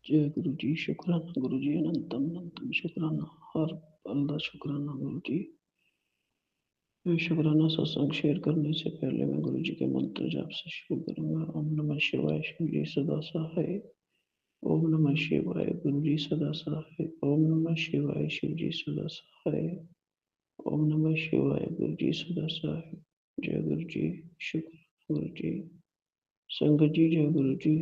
जय गुरु जी, शुक्राना गुरु जी, अनंतम अनंतम शुक्राना, हर पल शुक्राना गुरु जी। शुक्राना। सत्संग शेयर करने से पहले मैं गुरु जी के मंत्र जाप से शुरू करूंगा। ओम नमः शिवाय, शिव जी सदा सहाय। ओम नमः शिवाय, गुरु जी सदा सहाय। ओम नमः शिवाय, शिव जी सदा सहाय। ओम नमः शिवाय, गुरु जी सदा सहाय। जय गुरु जी, शुक्र गुरु जी। संगत जी, जय गुरु जी।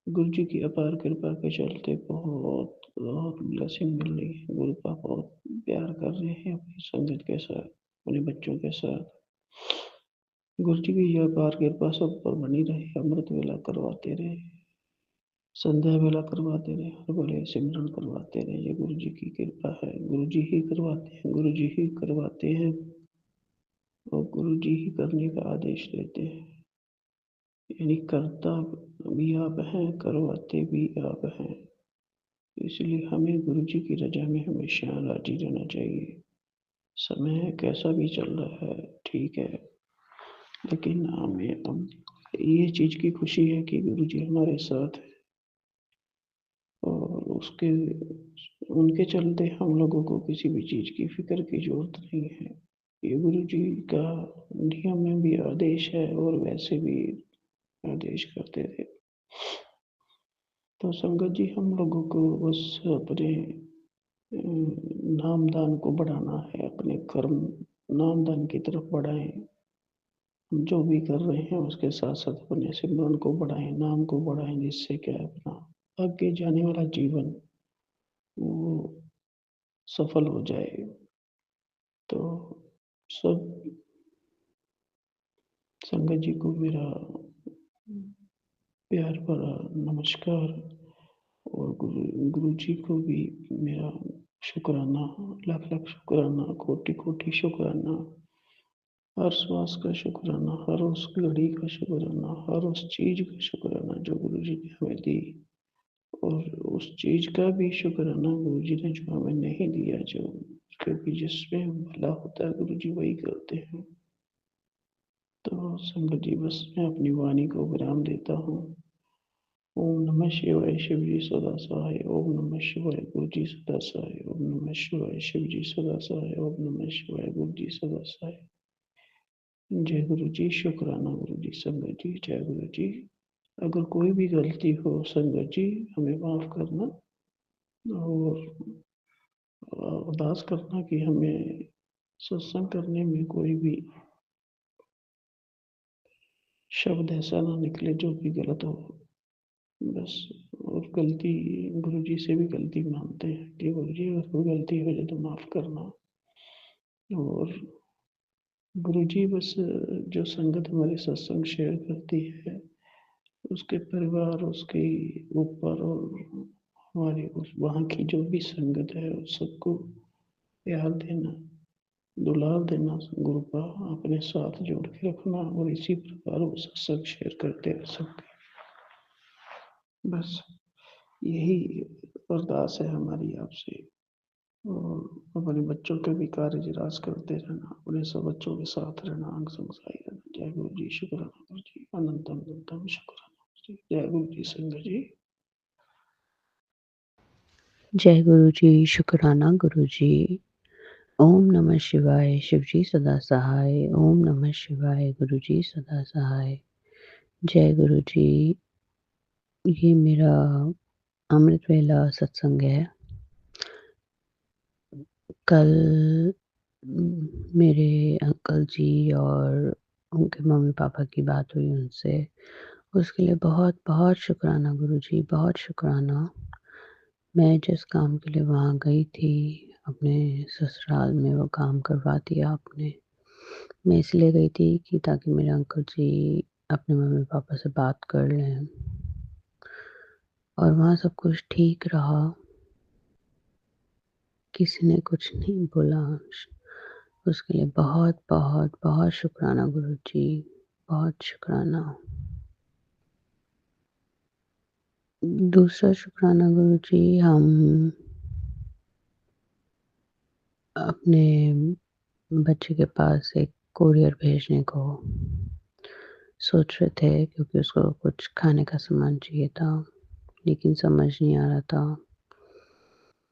गुरु जी की अपार कृपा के चलते बहुत बहुत ब्लेसिंग मिल रही है। गुरु का बहुत प्यार कर रहे हैं अपनी संगत के साथ, अपने बच्चों के साथ। गुरु जी की यह अपार कृपा सब पर बनी रहे। अमृत वेला करवाते रहे, संध्या वेला करवाते रहे, हर वेले सिमरन करवाते रहे। ये गुरु जी की कृपा है। गुरु जी ही करवाते हैं, गुरु जी ही करवाते हैं और गुरु जी ही करने का आदेश देते हैं। यानी करता भी आप हैं, करवाते भी आप हैं। इसलिए हमें गुरु जी की रजा में हमेशा राजी रहना चाहिए। समय कैसा भी चल रहा है, ठीक है, लेकिन हमें अब ये चीज की खुशी है कि गुरु जी हमारे साथ है और उसके उनके चलते हम लोगों को किसी भी चीज की फिक्र की जरूरत नहीं है। ये गुरु जी का नियम में भी आदेश है और वैसे भी आदेश करते थे। तो संगत जी, हम लोगों को बस अपने नाम दान को बढ़ाना है, अपने कर्म नाम दान की तरफ बढ़ाएं। हम जो भी कर रहे हैं उसके साथ साथ अपने सिमरन को बढ़ाएं, नाम को बढ़ाएं, जिससे क्या है अपना आगे जाने वाला जीवन वो सफल हो जाए। तो सब संगत जी को मेरा प्यार भरा नमस्कार और गुरु जी को भी मेरा शुक्राना, लाख लाख शुक्राना, कोटि कोटि शुक्राना। हर श्वास का शुक्राना, हर उस घड़ी का शुक्राना, हर उस चीज का शुक्राना जो गुरु जी ने हमें दी। और उस चीज का भी शुक्राना गुरु जी ने जो हमें नहीं दिया, जो क्योंकि जिसमें भला होता है गुरु जी वही करते हैं। तो संगत जी, बस मैं अपनी वाणी को विराम देता हूँ। ओम नमः शिवाय, शिव जी सदा सहाय। ओम नमः शिवाय, गुरु जी सदा सहाय। ओम नमः शिवाय, शिव जी सदा सहाय। ओम नमः शिवाय, गुरु जी सदा सहाय। जय गुरु जी, शुक्राना गुरु जी। संगत जी, जय गुरु जी। अगर कोई भी गलती हो संगत जी, हमें माफ करना और अरदास करना कि हमें सत्संग करने में कोई भी शब्द ऐसा ना निकले जो भी गलत हो। बस। और गलती गुरु जी से भी गलती मानते हैं कि गुरु जी अगर कोई गलती हो जाए तो माफ करना। और गुरु जी बस जो संगत हमारे सत्संग शेयर करती है उसके परिवार, उसके ऊपर और हमारी उस वहाँ की जो भी संगत है उस सबको प्यार देना, दुलार देना, गुरु का अपने साथ जोड़ के रखना और इसी प्रकार वो सत्संग शेयर करते रह सकते। बस यही अरदास है हमारी आपसे। और अपने बच्चों के भी कार्य राज करते रहना, अपने सब बच्चों के साथ रहना, अंग संग सहाय रहना। जय गुरु जी, शुक्राना गुरु जी, अनंतम अनंतम शुक्राना गुरु जी। जय गुरु जी, संगत जी। जय गुरु जी, शुक्राना गुरु जी। ओम नमः शिवाय, शिव जी सदा सहाय। ओम नमः शिवाय, गुरु जी सदा सहाय। जय गुरु जी। ये मेरा अमृत वेला सत्संग है। कल मेरे अंकल जी और उनके मम्मी पापा की बात हुई उनसे। उसके लिए बहुत बहुत शुक्राना गुरु जी, बहुत शुक्राना। मैं जिस काम के लिए वहाँ गई थी, अपने ससुराल में, वो काम करवा दिया आपने। मैं इसलिए गई थी कि ताकि मेरे अंकल जी अपने मम्मी पापा से बात कर लें और वहाँ सब कुछ ठीक रहा। किसी ने कुछ नहीं बोला। उसके लिए बहुत बहुत बहुत शुक्राना गुरु जी, बहुत शुक्राना। दूसरा शुक्राना गुरु जी, हम अपने बच्चे के पास एक कोरियर भेजने को सोच रहे थे क्योंकि उसको कुछ खाने का सामान चाहिए था। लेकिन समझ नहीं आ रहा था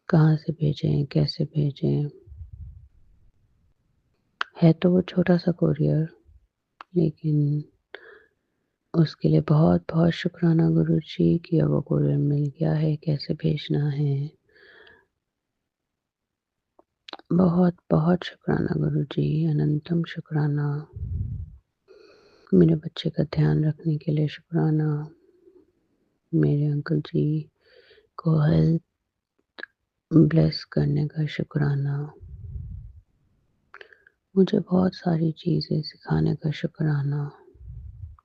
कहाँ से भेजें, कैसे भेजें। है तो वो छोटा-सा कोरियर, लेकिन उसके लिए बहुत-बहुत शुक्राना गुरुजी कि अब वो कोरियर मिल गया है, कैसे भेजना है। बहुत-बहुत शुक्राना गुरुजी, अनंतम शुक्राना। मेरे बच्चे का ध्यान रखने के लिए शुक्राना। मेरे अंकल जी को हेल्थ ब्लेस करने का शुक्राना। मुझे बहुत सारी चीज़ें सिखाने का शुक्राना।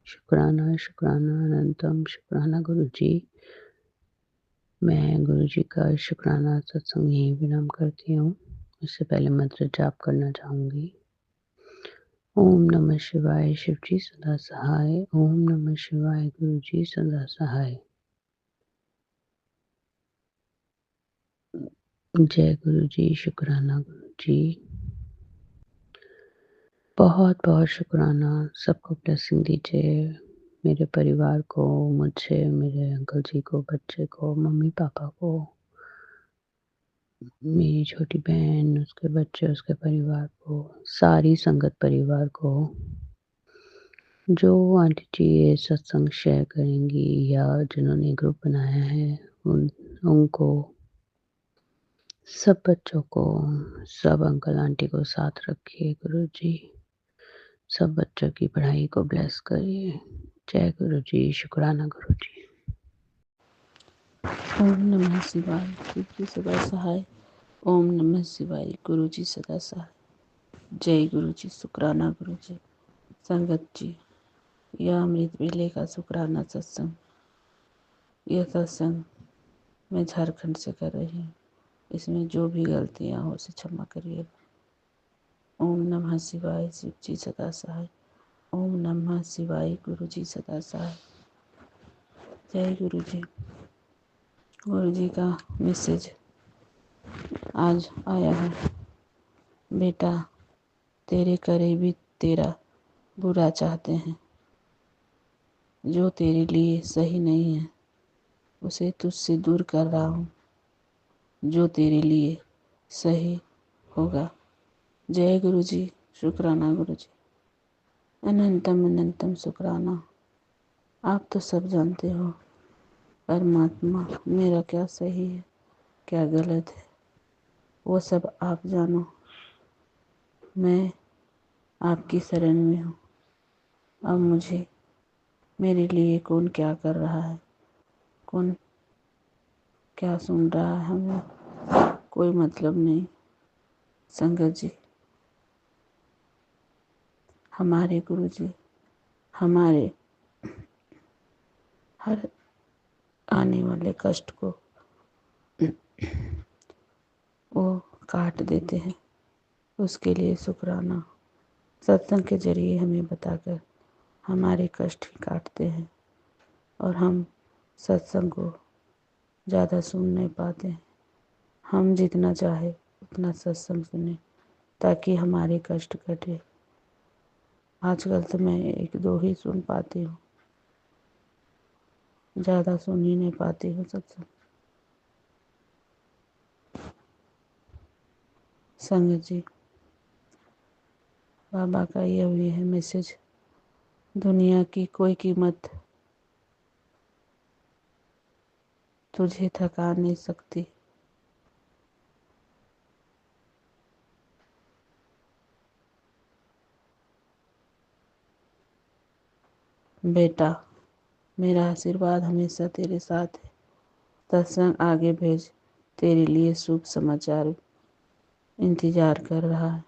शुक्राना, शुक्राना, अनंतम शुक्राना गुरुजी। मैं गुरुजी का शुक्राना सत्संग यहीं विराम करती हूँ। उससे पहले मंत्र जाप करना चाहूँगी। ओम नमः शिवाय, शिवजी सदा सहाय। ओम नमः शिवाय, गुरुजी सदा सहाय। जय गुरुजी, शुक्राना गुरुजी। बहुत-बहुत शुक्राना, सबको ब्लेसिंग दीजिए। मेरे परिवार को, मुझे, मेरे अंकल जी को, बच्चे को, मम्मी-पापा को, मेरी छोटी बहन, उसके बच्चे, उसके परिवार को, सारी संगत परिवार को, जो आंटी जी ये सत्संग शेयर करेंगी या जिन्होंने ग्रुप बनाया है उनको, सब बच्चों को, सब अंकल आंटी को साथ रखिए गुरुजी। सब बच्चों की पढ़ाई को ब्लेस करिए। जय गुरुजी, शुक्राना गुरुजी। ओम नमः शिवाय, गुरुजी सदा सहाय। ओम नमः शिवाय, गुरुजी सदा सहाय। जय गुरुजी, शुक्राना गुरुजी। संगत जी, यह अमृत वेले का शुक्राना सत्संग, यह सत्संग मैं झारखंड से कर रही हूँ। इसमें जो भी गलतियाँ हो उसे क्षमा करिएगा। ओम नमः शिवाय, शिव जी सदा सहाय। ओम नमः शिवाय, गुरुजी सदा सहाय। जय गुरुजी। गुरुजी का मैसेज आज आया है। बेटा, तेरे करीबी तेरा बुरा चाहते हैं। जो तेरे लिए सही नहीं है उसे तुझसे दूर कर रहा हूँ। जो तेरे लिए सही होगा। जय गुरुजी, शुक्राना गुरुजी। अनंतम अनंतम शुक्राना। आप तो सब जानते हो परमात्मा, मेरा क्या सही है क्या गलत है वो सब आप जानो। मैं आपकी शरण में हूँ। अब मुझे मेरे लिए कौन क्या कर रहा है, कौन क्या सुन रहा है, हमें कोई मतलब नहीं। संगत जी, हमारे गुरुजी हमारे हर आने वाले कष्ट को वो काट देते हैं। उसके लिए शुक्राना। सत्संग के जरिए हमें बताकर हमारे कष्ट ही काटते हैं और हम सत्संग को ज़्यादा सुन नहीं पाते हैं। हम जितना चाहे उतना सत्संग सुने ताकि हमारे कष्ट कटे। आजकल तो मैं एक दो ही सुन पाती हूँ, ज़्यादा सुन ही नहीं पाती हूँ सत्संग। संगत जी, बाबा का ये है मैसेज। दुनिया की कोई कीमत तुझे थका नहीं सकती। बेटा, मेरा आशीर्वाद हमेशा तेरे साथ है। सत्संग आगे भेज, तेरे लिए शुभ समाचार इंतजार कर रहा है।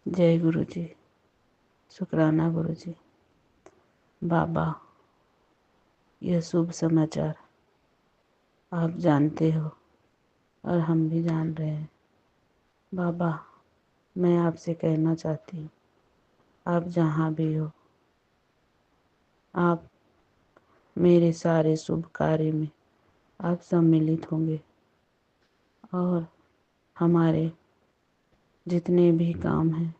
जय गुरु जी, शुक्राना गुरु जी। बाबा, यह शुभ समाचार आप जानते हो और हम भी जान रहे हैं। बाबा, मैं आपसे कहना चाहती हूँ, आप जहाँ भी हो, आप मेरे सारे शुभ कार्य में आप सम्मिलित होंगे और हमारे जितने भी काम हैं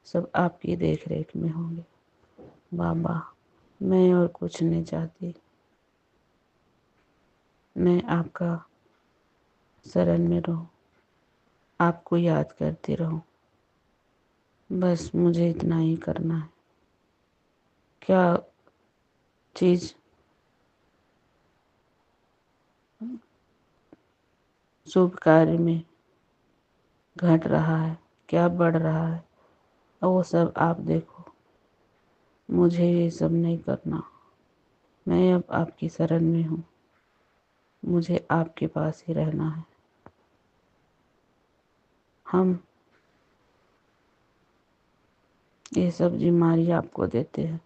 सब आपकी देख रेख में होंगे। बाबा, मैं और कुछ नहीं चाहती। मैं आपका शरण में रहूं, आपको याद करती रहूं। बस मुझे इतना ही करना है। क्या चीज़ शुभ कार्य में घट रहा है, क्या बढ़ रहा है, वो सब आप देखो। मुझे ये सब नहीं करना। मैं अब आपकी शरण में हूँ, मुझे आपके पास ही रहना है। हम ये सब जिम्मेदारी आपको देते हैं।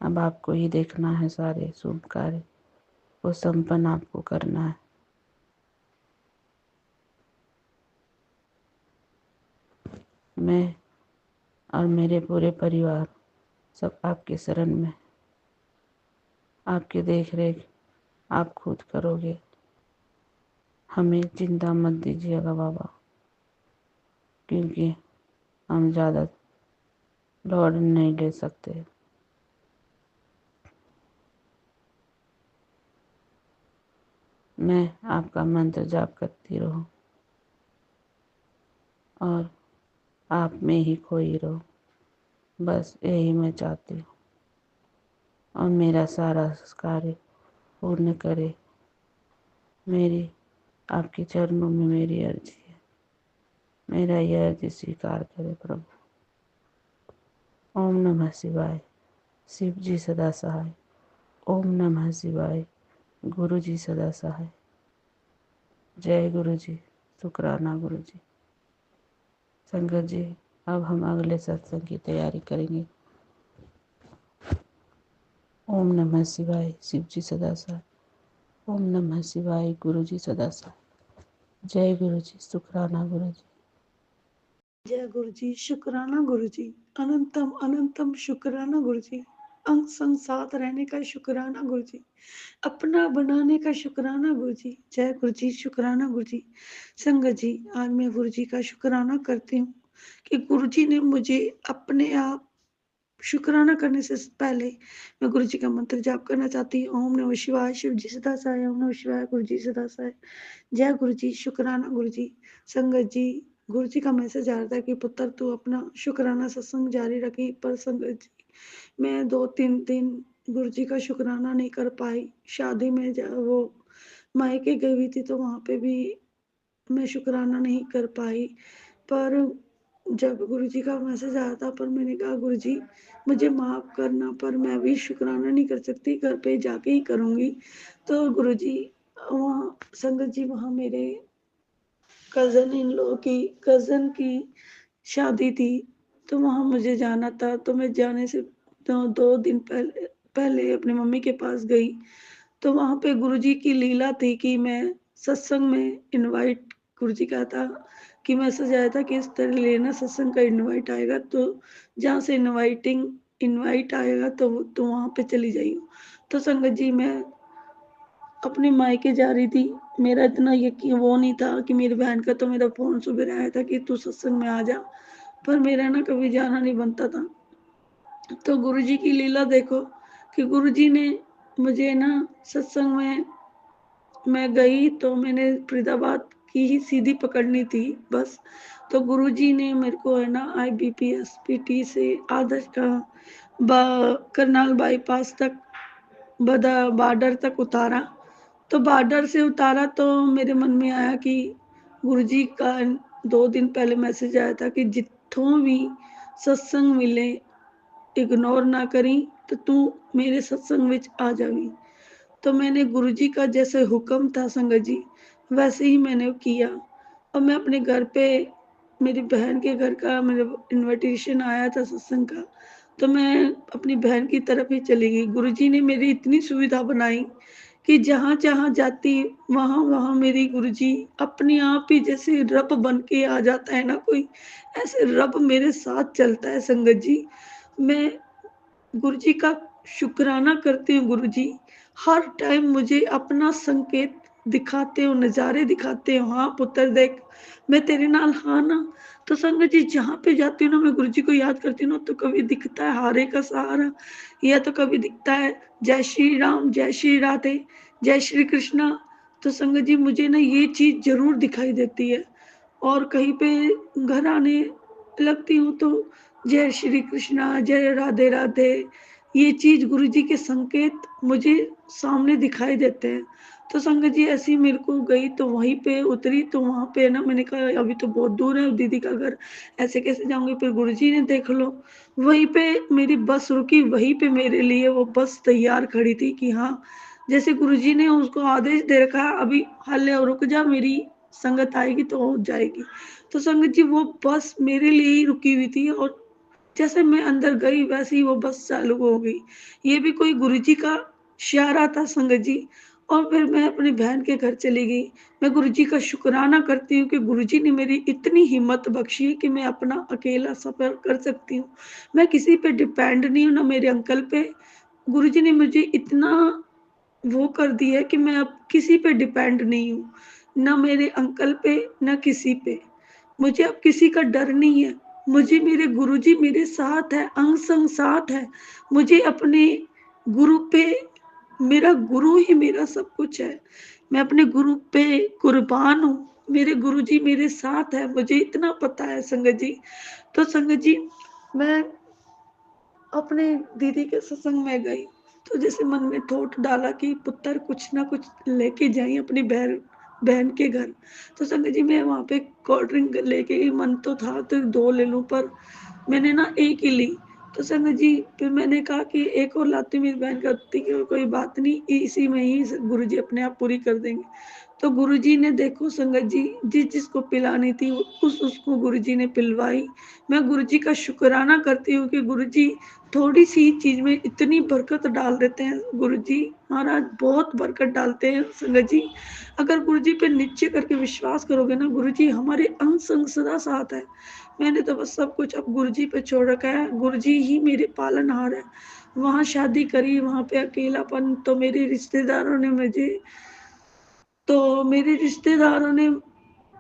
अब आपको ही देखना है, सारे शुभ कार्य वो संपन्न आपको करना है। मैं और मेरे पूरे परिवार सब आपके शरण में, आपकी देख रेख आप खुद करोगे। हमें चिंता मत दीजिएगा बाबा, क्योंकि हम ज़्यादा लोड नहीं ले सकते। मैं आपका मंत्र जाप करती रहूं और आप में ही खोई रहूं, बस यही मैं चाहती हूँ। और मेरा सारा कार्य पूर्ण करे, मेरी आपके चरणों में मेरी अर्जी है। मेरा यह अर्जी स्वीकार करे प्रभु। ओम नमः शिवाय। शिव जी सदा सहाय। ओम नमः शिवाय। गुरु जी सदा सहाय। जय गुरु जी। शुक्राना गुरु जी। संगत जी, अब हम अगले सत्संग की तैयारी करेंगे। ओम नमः शिवाय। शिव जी सदा सहाय। ओम नमः शिवाय। गुरु जी सदा सहाय। जय गुरु जी। शुक्राना गुरु जी। जय गुरु जी। शुक्राना गुरु जी। अनंतम अनंतम शुक्राना गुरु जी। अंग संग साथ रहने का शुक्राना गुरु जी। अपना बनाने का शुक्राना गुरु जी। जय गुरु जी। शुक्राना गुरु जी। संगत जी, आज मैं गुरु जी का शुक्राना करती हूँ कि गुरु जी ने मुझे अपने आप शुक्राना करने से पहले मैं गुरु जी का मंत्र जाप करना चाहती हूँ। ओम नमः शिवाय। शिव जी सदा सहाय। ओम नमः शिवाय। गुरु जी सदा सहाय। जय गुरु जी। शुक्राना गुरु जी। संगत जी, गुरु जी का मैसेज आ रहा था कि पुत्र तू अपना शुक्राना सत्संग जारी रखी। पर संगत जी, मैं 2-3 दिन गुरु जी का शुक्राना नहीं कर पाई। शादी में वो मायके गई हुई थी तो वहां पे भी मैं शुक्राना नहीं कर पाई। पर जब गुरु जी का मैसेज आया था, पर मैंने कहा गुरु जी मुझे माफ करना, पर मैं भी शुक्राना नहीं कर सकती, घर पे जाके ही करूंगी। तो गुरु जी वहाँ संगत जी, वहाँ मेरे कजन की शादी थी, तो वहाँ मुझे जाना था। तो मैं जाने से 2 दिन पहले अपनी मम्मी के पास गई। तो वहाँ पे गुरुजी की लीला थी कि मैं सत्संग में इनवाइट, गुरुजी का था कि मैसेज आया था कि इस तरह लेना सत्संग का इनवाइट आएगा, तो जहाँ से इनवाइट आएगा तो वहाँ पे चली जाइए। तो संगत जी, मैं अपने मायके जा रही थी। मेरा इतना यकीन वो नहीं था कि मेरी बहन का तो मेरा फोन सुबह आया था कि तू सत्संग में आ जा, पर मेरा ना कभी जाना नहीं बनता था। तो गुरुजी की लीला देखो कि गुरुजी ने मुझे ना सत्संग में, मैं गई तो मैंने फरीदाबाद की ही सीधी पकड़नी थी बस। तो गुरुजी ने मेरे को है ना IBPS PT से आदर्श करनाल बाईपास तक बॉर्डर तक उतारा। तो बॉर्डर से उतारा तो मेरे मन में आया कि गुरुजी का 2 दिन पहले मैसेज आया था कि जिथों भी सत्संग मिले इग्नोर ना करी, तो तू मेरे सत्संग विच आ जावी। तो मैंने गुरुजी का जैसे हुक्म था संगत जी, वैसे ही मैंने किया। और मैं अपने घर पे, मेरी बहन के घर का मेरा इनविटेशन आया था सत्संग का, तो मैं अपनी बहन की तरफ ही चली गई। गुरुजी ने मेरी इतनी सुविधा बनाई कि जहाँ जहाँ जाती वहाँ वहाँ मेरी गुरुजी अपने आप ही जैसे रब बन के आ जाता है ना कोई, ऐसे रब मेरे साथ चलता है संगत जी। मैं गुरुजी का शुक्राना करती हूँ। गुरुजी हर टाइम मुझे अपना संकेत दिखाते हो, नज़ारे दिखाते हो, हाँ पुत्र देख मैं तेरे नाल हाँ ना। तो संगत जी जहाँ पे जाती हूँ ना मैं गुरुजी को याद करती हूँ ना, तो कभी दिखता है हारे का सहारा, या तो कभी दिखता है जय श्री राम, जय श्री राधे, जय श्री कृष्णा। तो संगत जी मुझे ना ये चीज़ ज़रूर दिखाई देती है। और कहीं पे घर आने लगती हूँ तो जय श्री कृष्णा, जय राधे राधे, ये चीज़ गुरुजी के संकेत मुझे सामने दिखाई देते हैं। तो संगत जी ऐसे ही मेरे को गई तो वहीं पे उतरी, तो वहाँ पे ना मैंने कहा अभी तो बहुत दूर है दीदी का घर, ऐसे कैसे जाऊँगी? फिर गुरुजी ने देख लो, वहीं पे मेरी बस रुकी, वहीं पे मेरे लिए वो बस तैयार खड़ी थी कि हाँ, जैसे गुरुजी ने उसको आदेश दे रखा है अभी हले रुक जा, मेरी संगत आएगी तो हो जाएगी। तो संगत जी वो बस मेरे लिए ही रुकी हुई थी, और जैसे मैं अंदर गई वैसे ही वो बस चालू हो गई। ये भी कोई गुरुजी का इशारा था संगत जी। और फिर मैं अपनी बहन के घर चली गई। मैं गुरुजी का शुक्राना करती हूँ कि गुरुजी ने मेरी इतनी हिम्मत बख्शी है कि मैं अपना अकेला सफ़र कर सकती हूँ। मैं किसी पे डिपेंड नहीं हूँ, ना मेरे अंकल पे। गुरुजी ने मुझे इतना वो कर दिया है कि मैं अब किसी पे डिपेंड नहीं हूँ। ना मेरे अंकल पे, ना किसी पे। मुझे अब किसी का डर नहीं है। मुझे मेरे गुरुजी मेरे साथ है, अंग-संग साथ है। मुझे अपने गुरु पे, मेरा गुरु ही मेरा सब कुछ है। मैं अपने गुरु पे कुर्बान हूँ। मेरे गुरुजी मेरे साथ है, मुझे इतना पता है संगत जी। तो संगत जी मैं अपने दीदी के सत्संग में गई, तो जैसे मन में थॉट डाला कि पुत्र कुछ ना कुछ लेके जाएँ अपनी बहन के घर। तो संगत जी मैं वहाँ पे कोल्ड ड्रिंक लेके गई, मन तो था तो 2 ले लूँ, पर मैंने ना 1 ही ली। तो संगत जी फिर मैंने कहा कि एक और लाती हूँ, मेरी बहन कहती कि कोई बात नहीं, इसी में ही गुरुजी अपने आप पूरी कर देंगे। तो गुरुजी ने देखो संगत जी जिसको पिलानी थी उसको गुरुजी ने पिलवाई। मैं गुरुजी का शुक्राना करती हूँ कि गुरुजी थोड़ी-सी चीज़ में इतनी बरकत डाल देते हैं। गुरुजी महाराज बहुत बरकत डालते हैं संगत जी। अगर गुरुजी पे निश्चय करके विश्वास करोगे ना, गुरुजी हमारे अंग संग सदा साथ है। मैंने तो बस सब कुछ अब गुरुजी पे छोड़ रखा है। गुरुजी ही मेरे पालनहार है। वहाँ शादी करी, वहाँ पे अकेलापन, तो मेरे रिश्तेदारों ने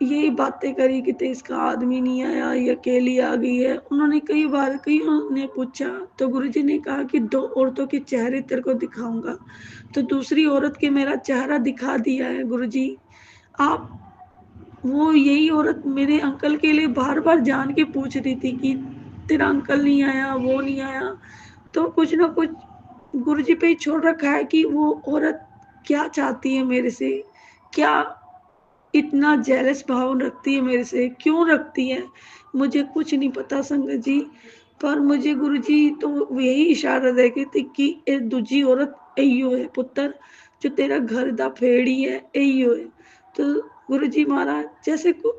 यही बातें करी कि ते इसका आदमी नहीं आया, ये अकेली आ गई है। उन्होंने कईयों ने पूछा, तो गुरुजी ने कहा कि 2 औरतों के चेहरे तेरे को दिखाऊँगा। तो दूसरी औरत के मेरा चेहरा दिखा दिया है गुरुजी। आप वो यही औरत मेरे अंकल के लिए बार-बार जान के पूछ रही थी कि तेरा अंकल नहीं आया, वो नहीं आया। तो कुछ ना कुछ गुरुजी पे ही छोड़ रखा है कि वो औरत क्या चाहती है मेरे से? क्या इतना जेलस भाव रखती है मेरे से, क्यों रखती है? मुझे कुछ नहीं पता संगत जी। पर मुझे गुरुजी तो यही इशारा दे के थे कि ए दूजी औरत एइयो है पुत्तर, जो तेरा घर दा फेड़ी है, एइयो है। तो गुरुजी महाराज जैसे को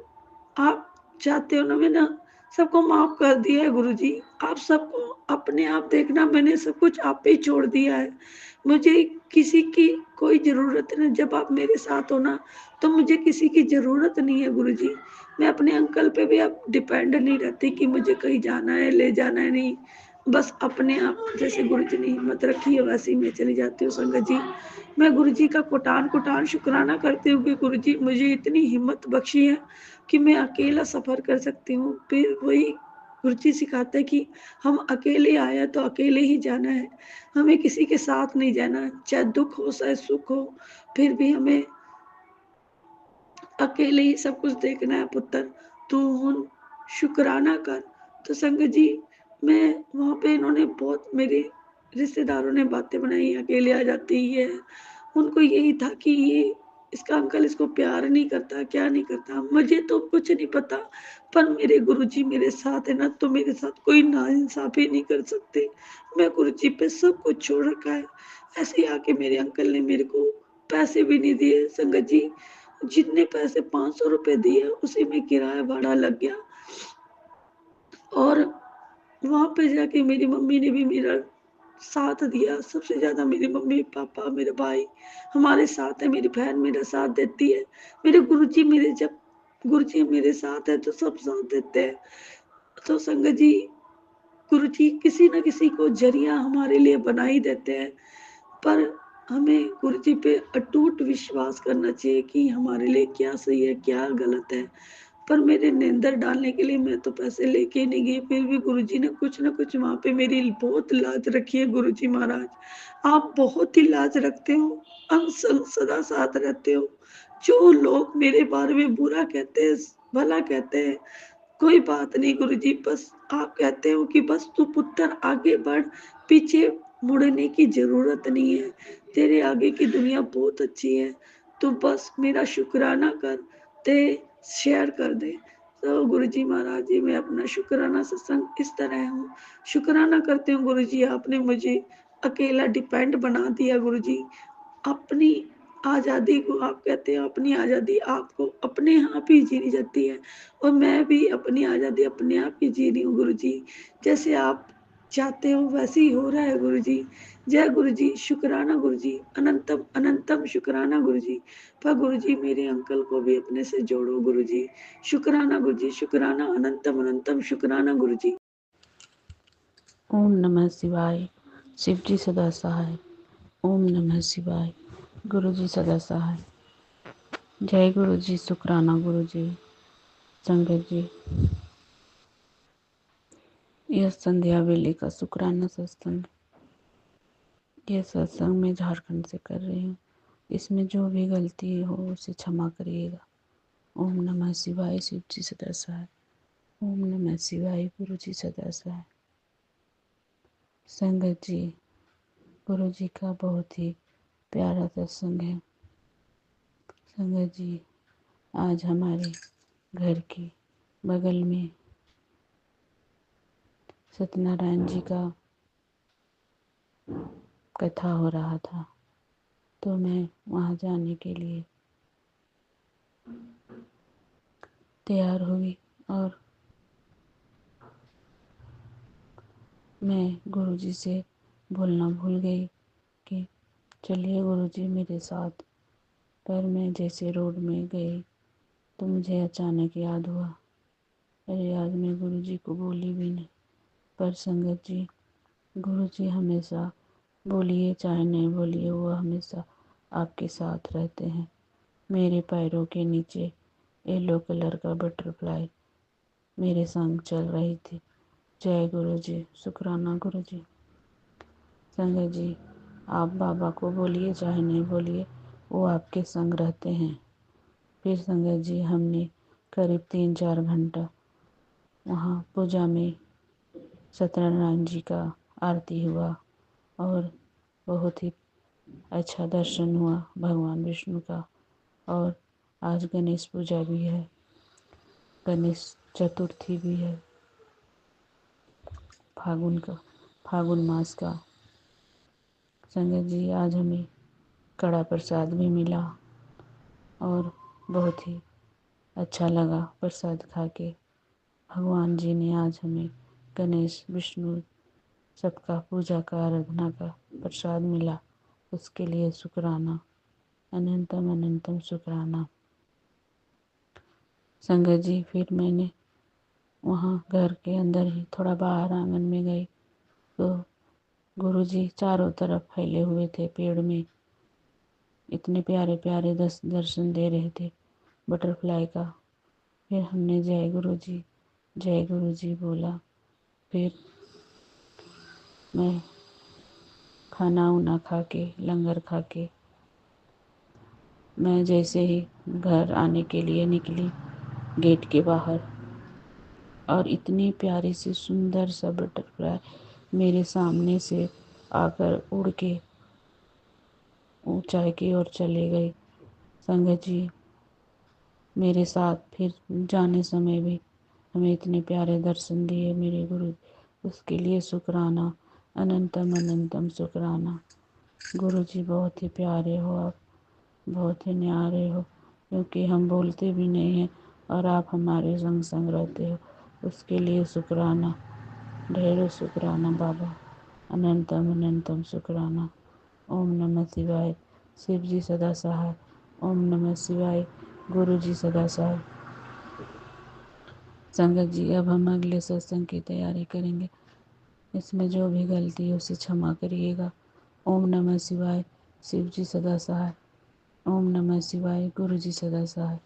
आप चाहते हो ना, मैं ना सबको माफ़ कर दिया है गुरुजी। आप सबको अपने आप देखना, मैंने सब कुछ आप पे ही छोड़ दिया है। मुझे किसी की कोई ज़रूरत नहीं, जब आप मेरे साथ हो ना, तो मुझे किसी की ज़रूरत नहीं है गुरुजी। मैं अपने अंकल पे भी अब डिपेंड नहीं रहती कि मुझे कहीं जाना है, ले जाना है, नहीं। बस अपने आप जैसे गुरुजी ने हिम्मत रखी है वैसे ही मैं चली जाती हूँ संगत जी। मैं गुरुजी का कोटान-कोटान शुकराना करती हूँ कि गुरुजी मुझे इतनी हिम्मत बख्शी है कि मैं अकेला सफ़र कर सकती हूँ। फिर वही गुरुजी सिखाते हैं कि हम अकेले आए हैं तो अकेले ही जाना है। हमें किसी के साथ नहीं जाना है, चाहे दुःख हो, चाहे सुख हो, फिर भी हमें अकेले ही सब कुछ देखना है पुत्र, तू हुन शुकराना कर। तो संगत जी मैं वहाँ पे इन्होंने बहुत मेरे रिश्तेदारों ने बातें बनाई, अकेले आ जाती है। उनको यही था कि ये इसका अंकल इसको प्यार नहीं करता, क्या नहीं करता, मुझे तो कुछ नहीं पता। पर मेरे गुरुजी मेरे साथ है ना, तो मेरे साथ कोई नाइंसाफ़ी नहीं कर सकते। मैं गुरुजी पे सब कुछ छोड़ रखा है। ऐसे ही आके मेरे अंकल ने मेरे को पैसे भी नहीं दिए संगत जी। जितने पैसे 500 रुपए दिए उसी में किराया भाड़ा लग गया। और वहाँ पे जाके मेरी मम्मी ने भी मेरा साथ दिया। सबसे ज़्यादा मेरी मम्मी-पापा, मेरे भाई हमारे साथ हैं, मेरी बहन मेरा साथ देती है। मेरे गुरुजी मेरे साथ है तो सब साथ देते हैं। तो संगत जी गुरुजी किसी न किसी को ज़रिया हमारे लिए बना ही देते हैं। पर हमें गुरु जी पे अटूट विश्वास करना चाहिए कि हमारे लिए क्या सही है, क्या गलत है। पर मेरे नींदर डालने के लिए मैं तो पैसे लेके ही नहीं गई, फिर भी गुरुजी ने कुछ न कुछ वहाँ पे मेरी बहुत लाज रखी है। गुरुजी महाराज, आप बहुत ही लाज रखते हो, हम सदा साथ रहते हो। जो लोग मेरे बारे में बुरा कहते हैं, भला कहते हैं, कोई बात नहीं गुरुजी, बस आप कहते हो कि बस तू पुत्र आगे बढ़, पीछे मुड़ने की ज़रूरत नहीं है, तेरे आगे की दुनिया बहुत अच्छी है, तू बस मेरा शुक्राना कर ते शेयर कर दे। तो गुरुजी महाराज जी, मैं अपना शुक्राना सत्संग इस तरह हूँ, शुक्राना करती हूँ गुरुजी, आपने मुझे अकेला डिपेंड बना दिया गुरुजी। अपनी आज़ादी को आप कहते हो, अपनी आज़ादी आपको अपने आप ही जीनी जाती है, और मैं भी अपनी आज़ादी अपने आप ही जी रही हूँ गुरुजी। जैसे आप चाहते हो वैसे ही हो रहा है गुरुजी। जय गुरुजी, शुक्राना गुरुजी, अनंतम अनंतम शुक्राना गुरुजी। पर गुरुजी मेरे अंकल को भी अपने से जोड़ो गुरुजी। शुक्राना गुरुजी, शुक्राना, अनंतम अनंतम शुक्राना गुरुजी। ओम नमः शिवाय। शिव जी सदा सहाय। ओम नमः शिवाय। गुरु जी सदा सहाय। जय गुरु जी, शुक्राना गुरु जी। संगत जी, यह संध्या वेले का शुक्राना सत्संग, यह सत्संग मैं झारखंड से कर रही हूँ। इसमें जो भी गलती हो उसे क्षमा करिएगा। ओम नमः शिवाय। शिव जी सदा सहाय। ओम नमः शिवाय। गुरु जी सदा सहाय। संगत जी, गुरु जी का बहुत ही प्यारा सत्संग है। संगत जी, आज हमारे घर के बगल में सत्यनारायण जी का कथा हो रहा था, तो मैं वहाँ जाने के लिए तैयार हुई और मैं गुरुजी से बोलना भूल गई कि चलिए गुरुजी मेरे साथ। पर मैं जैसे रोड में गई तो मुझे अचानक याद हुआ, अरे आज मैं गुरुजी को बोली भी नहीं। पर संगत जी, गुरुजी हमेशा, बोलिए चाहे नहीं बोलिए, वो हमेशा आपके साथ रहते हैं। मेरे पैरों के नीचे येलो कलर का बटरफ्लाई मेरे संग चल रही थी। जय गुरु जी, शुक्राना गुरु जी। संगत जी, आप बाबा को बोलिए चाहे नहीं बोलिए, वो आपके संग रहते हैं। फिर संगत जी, हमने करीब 3-4 घंटा वहाँ पूजा में सत्यनारायण जी का आरती हुआ और बहुत ही अच्छा दर्शन हुआ भगवान विष्णु का। और आज गणेश पूजा भी है, गणेश चतुर्थी भी है, फागुन मास का। संगत जी, आज हमें कड़ा प्रसाद भी मिला और बहुत ही अच्छा लगा प्रसाद खा के। भगवान जी ने आज हमें गणेश विष्णु सबका पूजा का आराधना का प्रसाद मिला, उसके लिए शुक्राना, अनंतम अनंतम शुक्राना। संगत जी, फिर मैंने वहाँ घर के अंदर ही थोड़ा बाहर आंगन में गई तो गुरुजी चारों तरफ फैले हुए थे पेड़ में, इतने प्यारे प्यारे दर्शन दे रहे थे बटरफ्लाई का। फिर हमने जय गुरु जी बोला। फिर मैं खाना उना खा के, लंगर खा के, मैं जैसे ही घर आने के लिए निकली गेट के बाहर, और इतनी प्यारी सी सुंदर सा बटरफ्लाई मेरे सामने से आकर उड़ के ऊंचाई की ओर चले गई। संगत जी, मेरे साथ फिर जाने समय भी हमें इतने प्यारे दर्शन दिए मेरे गुरु, उसके लिए शुक्राना, अनंतम अनंतम शुक्राना। गुरु जी बहुत ही प्यारे हो आप, बहुत ही न्यारे हो, क्योंकि हम बोलते भी नहीं हैं और आप हमारे संग संग रहते हो, उसके लिए शुक्राना, ढेरों शुक्राना बाबा, अनंतम अनंतम शुक्राना। ओम नमः शिवाय। शिव जी सदा सहाय। ओम नमः शिवाय। गुरु जी सदा सहाय। संगत जी, अब हम अगले सत्संग की तैयारी करेंगे। इसमें जो भी गलती है उसे क्षमा करिएगा। ओम नमः शिवाय। शिव जी सदा सहाय। ओम नमः शिवाय। गुरु जी सदा सहाय।